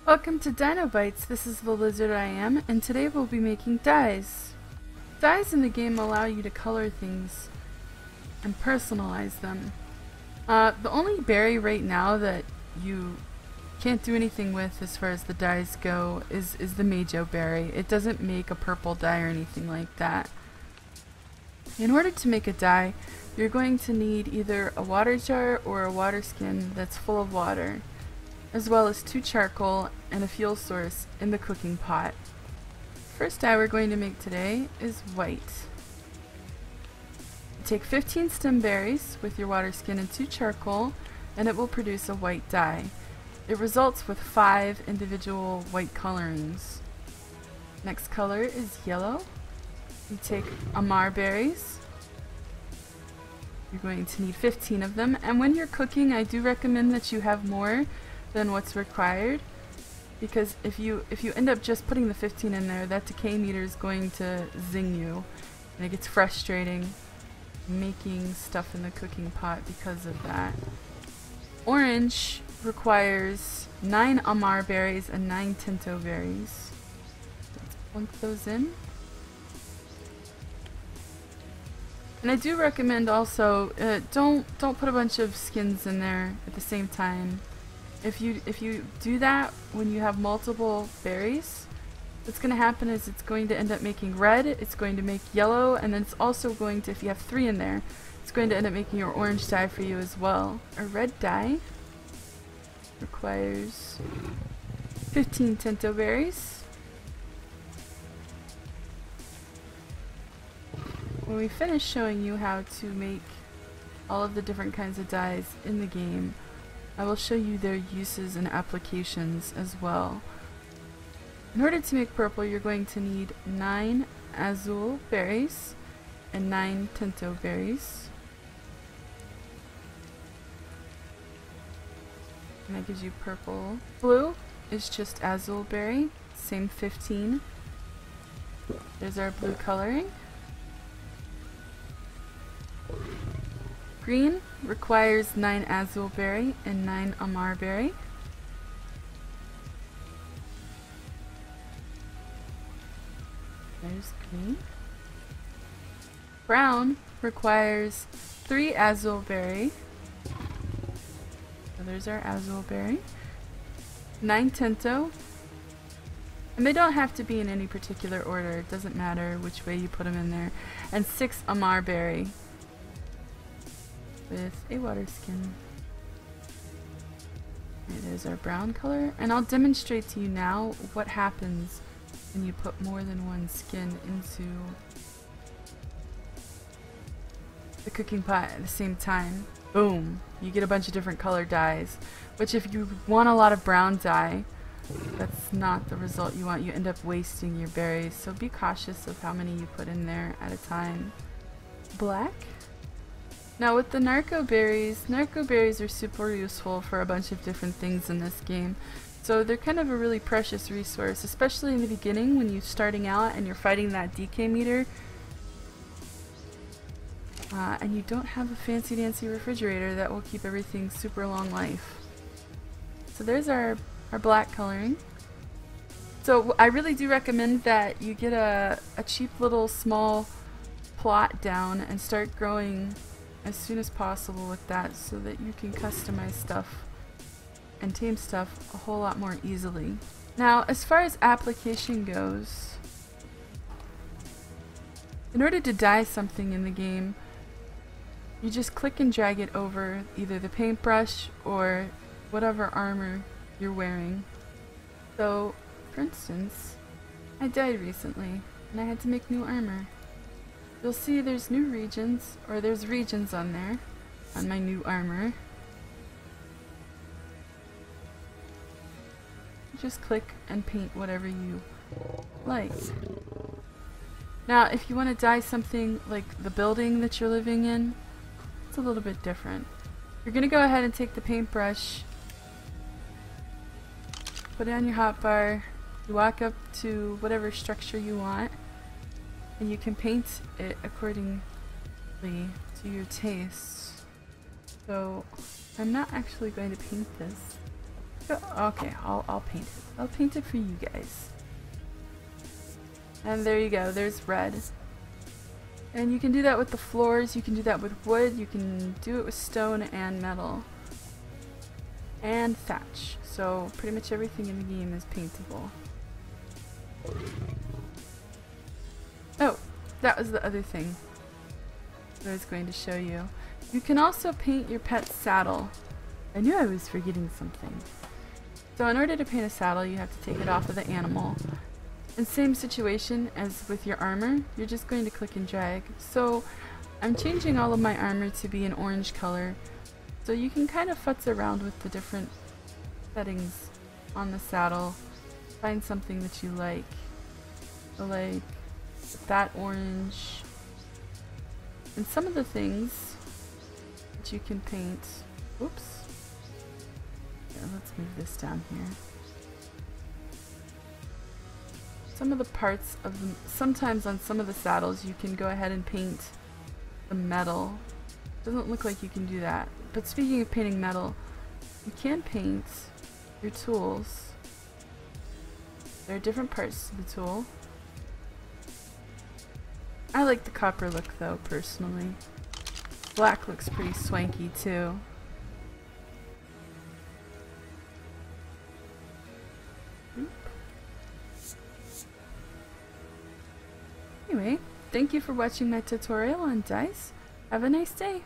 Welcome to Dino Bytes. This is the Lizard I am, and today we'll be making dyes. Dyes in the game allow you to color things and personalize them. The only berry right now that you can't do anything with as far as the dyes go is the Majo berry. It doesn't make a purple dye or anything like that. In order to make a dye, you're going to need either a water jar or a water skin that's full of water, as well as 2 charcoal and a fuel source in the cooking pot. First dye we're going to make today is white. Take 15 stem berries with your water skin and 2 charcoal, and it will produce a white dye. It results with 5 individual white colorings. Next color is yellow. You take Amar berries. You're going to need 15 of them, and when you're cooking I do recommend that you have more than what's required, because if you end up just putting the 15 in there, that decay meter is going to zing you, and it gets frustrating making stuff in the cooking pot because of that. Orange requires 9 Amar berries and 9 Tinto berries. Let's plunk those in. And I do recommend also don't put a bunch of skins in there at the same time. If you do that when you have multiple berries, what's going to happen is it's going to end up making red, it's going to make yellow, and then it's also going to, if you have 3 in there, it's going to end up making your orange dye for you as well. A red dye requires 15 Tinto berries. When we finish showing you how to make all of the different kinds of dyes in the game, I will show you their uses and applications as well. In order to make purple, you're going to need 9 Azul berries and 9 Tinto berries. And that gives you purple. Blue is just Azul berry, same 15. There's our blue coloring. Green requires 9 Azul berry and 9 Amar berry. There's green. Brown requires 3 Azul berry. So there's our Azul berry. 9 Tinto. And they don't have to be in any particular order. It doesn't matter which way you put them in there. And 6 Amar berry with a water skin. It is our brown color, and I'll demonstrate to you now what happens when you put more than one skin into the cooking pot at the same time. Boom! You get a bunch of different color dyes, which if you want a lot of brown dye, that's not the result you want. You end up wasting your berries, so be cautious of how many you put in there at a time. Black. Now with the narco berries are super useful for a bunch of different things in this game. So they're kind of a really precious resource, especially in the beginning when you're starting out and you're fighting that decay meter. And you don't have a fancy dancy refrigerator that will keep everything super long life. So there's our black coloring. So I really do recommend that you get a cheap little small plot down and start growing as soon as possible with that, so that you can customize stuff and tame stuff a whole lot more easily. Now, as far as application goes, in order to dye something in the game, you just click and drag it over either the paintbrush or whatever armor you're wearing. So, for instance, I died recently and I had to make new armor. You'll see there's new regions, or there's regions on there, on my new armor. Just click and paint whatever you like. Now, if you want to dye something like the building that you're living in, it's a little bit different. You're going to go ahead and take the paintbrush, put it on your hotbar, you walk up to whatever structure you want, and you can paint it accordingly to your taste. So I'm not actually going to paint this. Okay, I'll paint it. I'll paint it for you guys. And there you go, there's red. And you can do that with the floors, you can do that with wood, you can do it with stone and metal. And thatch. So pretty much everything in the game is paintable. Oh, that was the other thing that I was going to show you. You can also paint your pet's saddle. I knew I was forgetting something. So in order to paint a saddle, you have to take it off of the animal. And same situation as with your armor, you're just going to click and drag. So I'm changing all of my armor to be an orange color, so you can kind of futz around with the different settings on the saddle. Find something that you like. So like that orange. And some of the things that you can paint. Oops. Yeah, let's move this down here. Some of the parts of the, sometimes on some of the saddles you can go ahead and paint the metal. Doesn't look like you can do that. But speaking of painting metal, you can paint your tools. There are different parts to the tool. I like the copper look though, personally. Black looks pretty swanky too. Anyway, thank you for watching my tutorial on dice. Have a nice day.